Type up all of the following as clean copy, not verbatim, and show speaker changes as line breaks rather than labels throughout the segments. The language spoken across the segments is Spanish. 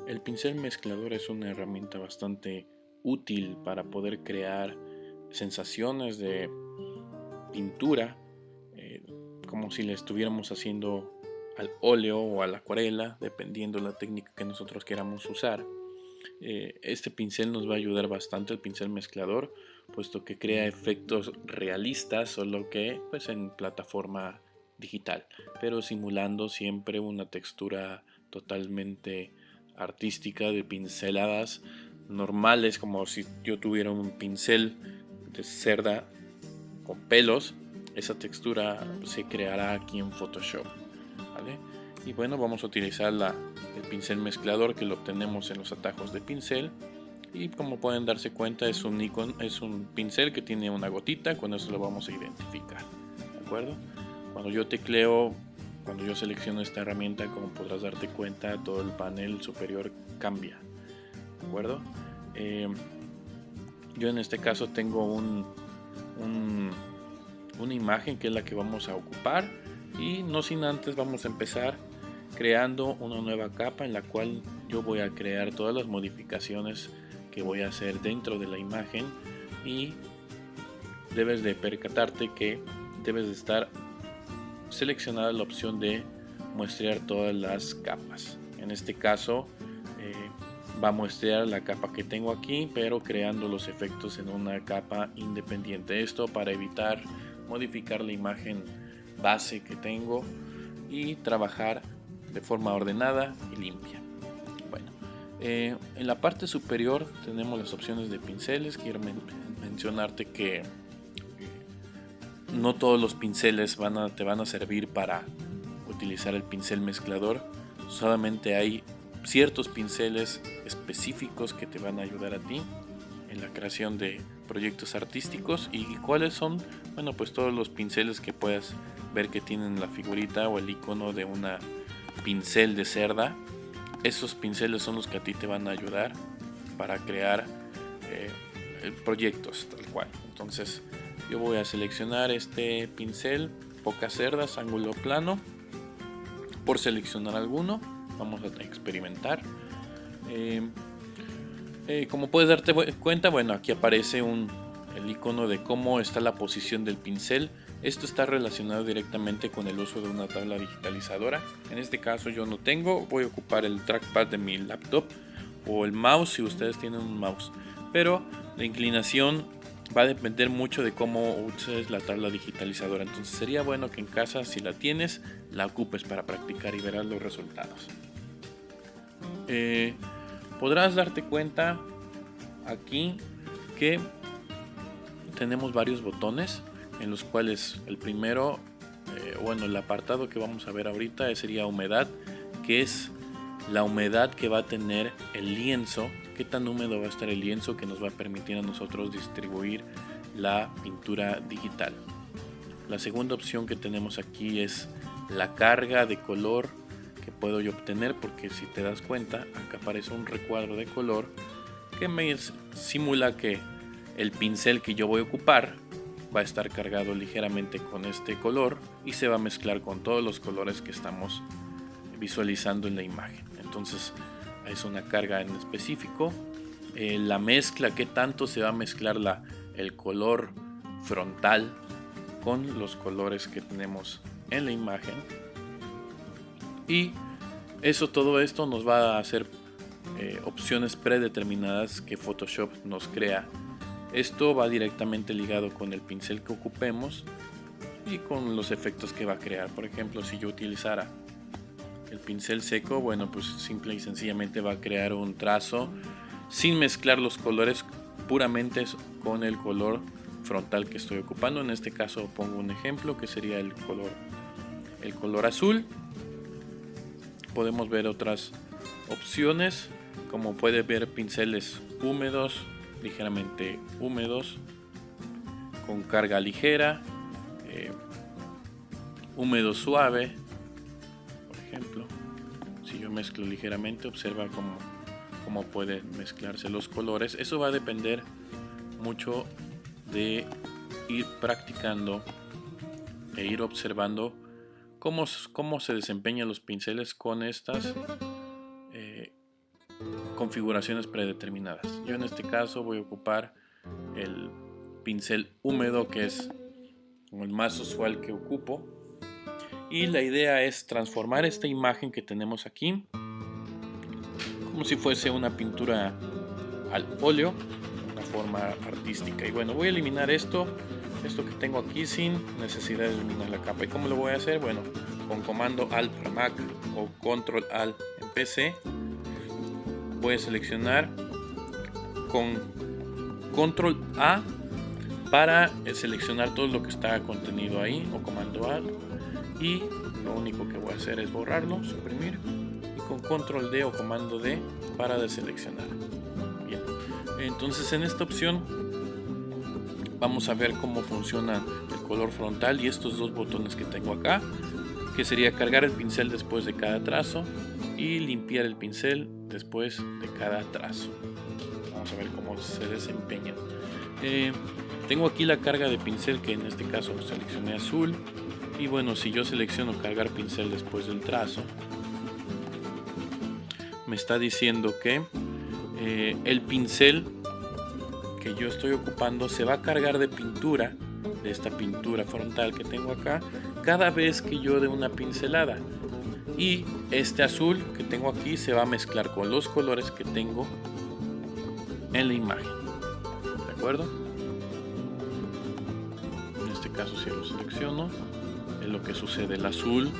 El pincel mezclador es una herramienta bastante útil para poder crear sensaciones de pintura, eh, como si le estuviéramos haciendo al óleo o a la acuarela, dependiendo la técnica que nosotros queramos usar. Este pincel nos va a ayudar bastante, el pincel mezclador, puesto que crea efectos realistas, solo que pues en plataforma digital, pero simulando siempre una textura totalmente artística de pinceladas normales, como si yo tuviera un pincel de cerda con pelos. Esa textura se creará aquí en Photoshop, ¿vale? Y bueno, vamos a utilizar el pincel mezclador, que lo obtenemos en los atajos de pincel. Y como pueden darse cuenta, es un pincel que tiene una gotita. Con eso lo vamos a identificar, ¿de acuerdo? Cuando yo tecleo, cuando yo selecciono esta herramienta, como podrás darte cuenta, todo el panel superior cambia, ¿de acuerdo? Eh, yo en este caso tengo una imagen que es la que vamos a ocupar, y no sin antes vamos a empezar creando una nueva capa en la cual yo voy a crear todas las modificaciones que voy a hacer dentro de la imagen. Y debes de percatarte que debes de estar seleccionada la opción de muestrear todas las capas. En este caso va a muestrear la capa que tengo aquí, pero creando los efectos en una capa independiente. Esto para evitar modificar la imagen base que tengo y trabajar de forma ordenada y limpia. Bueno, en la parte superior tenemos las opciones de pinceles. Quiero mencionarte que no todos los pinceles te van a servir para utilizar el pincel mezclador. Solamente hay ciertos pinceles específicos que te van a ayudar a ti en la creación de proyectos artísticos. ¿Y cuáles son? Bueno, pues todos los pinceles que puedas ver que tienen la figurita o el icono de una pincel de cerda. Esos pinceles son los que a ti te van a ayudar para crear proyectos tal cual. Entonces yo voy a seleccionar este pincel, pocas cerdas, ángulo plano, por seleccionar alguno. Vamos a experimentar. Como puedes darte cuenta, bueno, aquí aparece el icono de cómo está la posición del pincel. Esto está relacionado directamente con el uso de una tabla digitalizadora. En este caso yo no tengo, voy a ocupar el trackpad de mi laptop o el mouse si ustedes tienen un mouse. Pero la inclinación va a depender mucho de cómo uses la tabla digitalizadora. Entonces sería bueno que en casa, si la tienes, la ocupes para practicar y verás los resultados. Podrás darte cuenta aquí que tenemos varios botones, en los cuales el primero, bueno, el apartado que vamos a ver ahorita sería humedad, que es la humedad que va a tener el lienzo, qué tan húmedo va a estar el lienzo, que nos va a permitir a nosotros distribuir la pintura digital. La segunda opción que tenemos aquí es la carga de color que puedo yo obtener, porque si te das cuenta, acá aparece un recuadro de color que me simula que el pincel que yo voy a ocupar va a estar cargado ligeramente con este color y se va a mezclar con todos los colores que estamos visualizando en la imagen. Entonces es una carga en específico. La mezcla, qué tanto se va a mezclar el color frontal con los colores que tenemos en la imagen. Y todo esto nos va a hacer opciones predeterminadas que Photoshop nos crea. Esto va directamente ligado con el pincel que ocupemos y con los efectos que va a crear. Por ejemplo, si yo utilizara el pincel seco, bueno, pues simple y sencillamente va a crear un trazo sin mezclar los colores, puramente con el color frontal que estoy ocupando. En este caso pongo un ejemplo que sería el color azul. Podemos ver otras opciones, como puede ver pinceles húmedos, ligeramente húmedos, con carga ligera, húmedo suave. Por ejemplo, si yo mezclo ligeramente, observa cómo pueden mezclarse los colores. Eso va a depender mucho de ir practicando e ir observando cómo se desempeñan los pinceles con estas configuraciones predeterminadas. Yo en este caso voy a ocupar el pincel húmedo, que es el más usual que ocupo, y la idea es transformar esta imagen que tenemos aquí como si fuese una pintura al óleo, una forma artística. Y bueno, voy a eliminar esto que tengo aquí sin necesidad de eliminar la capa. ¿Y cómo lo voy a hacer? Bueno, con comando Alt para Mac o Control Alt en PC, voy a seleccionar con Control A para seleccionar todo lo que está contenido ahí, o comando Alt, y lo único que voy a hacer es borrarlo, suprimir, y con Control D o comando D para deseleccionar. Bien, entonces en esta opción vamos a ver cómo funciona el color frontal y estos dos botones que tengo acá, que sería cargar el pincel después de cada trazo y limpiar el pincel después de cada trazo. Vamos a ver cómo se desempeña. Tengo aquí la carga de pincel, que en este caso seleccioné azul, y bueno, si yo selecciono cargar pincel después del trazo, me está diciendo que el pincel que yo estoy ocupando se va a cargar de pintura, de esta pintura frontal que tengo acá, cada vez que yo dé una pincelada, y este azul que tengo aquí se va a mezclar con los colores que tengo en la imagen. ¿De acuerdo? En este caso, si lo selecciono, es lo que sucede. El azul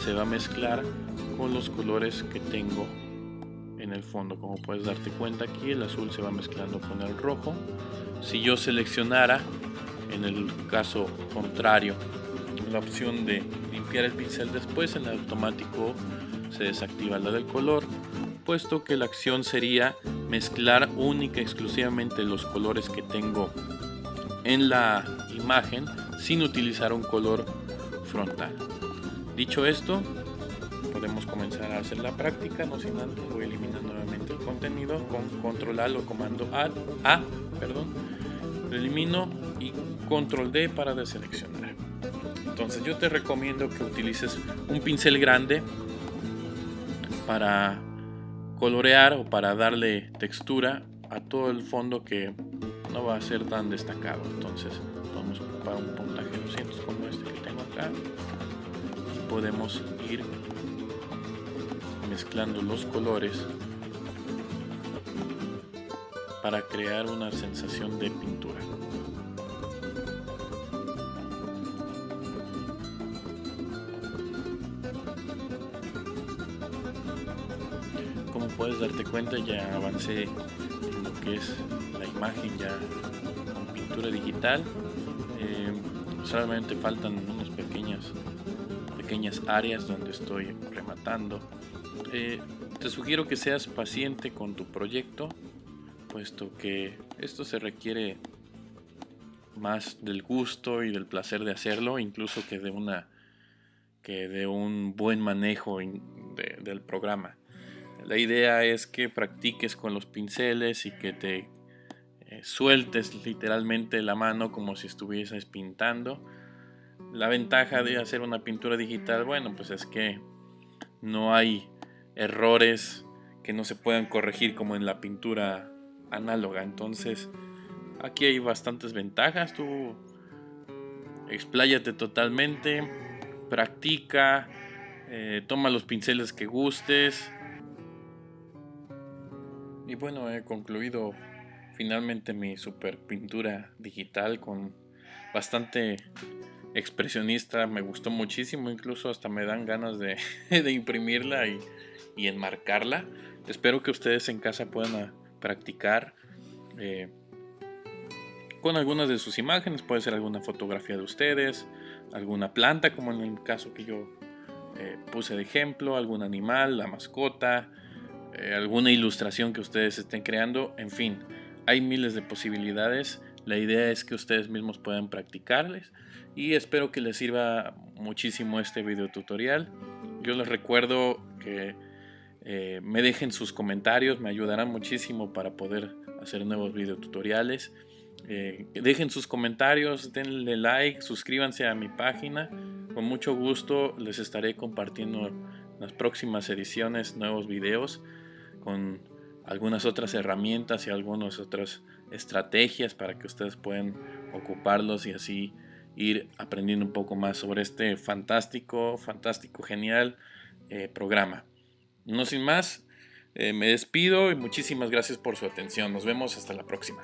se va a mezclar con los colores que tengo en el fondo. Como puedes darte cuenta, aquí el azul se va mezclando con el rojo. Si yo seleccionara, en el caso contrario, la opción de limpiar el pincel después, en automático se desactiva la del color, puesto que la acción sería mezclar única y exclusivamente los colores que tengo en la imagen sin utilizar un color frontal. Dicho esto, podemos comenzar a hacer la práctica. No sin antes, voy a eliminar nuevamente el contenido con Control A o comando A, lo elimino, y Control D para deseleccionar. Entonces yo te recomiendo que utilices un pincel grande para colorear o para darle textura a todo el fondo que no va a ser tan destacado. Entonces podemos ocupar un puntaje 200 como este que tengo acá y podemos ir mezclando los colores para crear una sensación de pintura. Como puedes darte cuenta, ya avancé en lo que es la imagen ya con pintura digital. Solamente faltan unas pequeñas áreas donde estoy rematando. Te sugiero que seas paciente con tu proyecto, puesto que esto se requiere más del gusto y del placer de hacerlo, incluso que de un buen manejo del programa. La idea es que practiques con los pinceles y que te sueltes literalmente la mano como si estuvieses pintando. La ventaja de hacer una pintura digital, bueno, pues es que no hay errores que no se puedan corregir como en la pintura análoga. Entonces aquí hay bastantes ventajas. Tú expláyate totalmente, practica, toma los pinceles que gustes. Y bueno, he concluido finalmente mi super pintura digital con bastante expresionista. Me gustó muchísimo, incluso hasta me dan ganas de imprimirla y enmarcarla. Espero que ustedes en casa puedan practicar con algunas de sus imágenes. Puede ser alguna fotografía de ustedes, alguna planta como en el caso que yo puse de ejemplo, algún animal, la mascota, alguna ilustración que ustedes estén creando. En fin, hay miles de posibilidades. La idea es que ustedes mismos puedan practicarles y espero que les sirva muchísimo este video tutorial. Yo les recuerdo que me dejen sus comentarios, me ayudarán muchísimo para poder hacer nuevos video tutoriales. Dejen sus comentarios, denle like, suscríbanse a mi página. Con mucho gusto les estaré compartiendo en las próximas ediciones nuevos videos con algunas otras herramientas y algunas otras estrategias para que ustedes puedan ocuparlos y así ir aprendiendo un poco más sobre este fantástico, genial programa. No sin más, me despido y muchísimas gracias por su atención. Nos vemos hasta la próxima.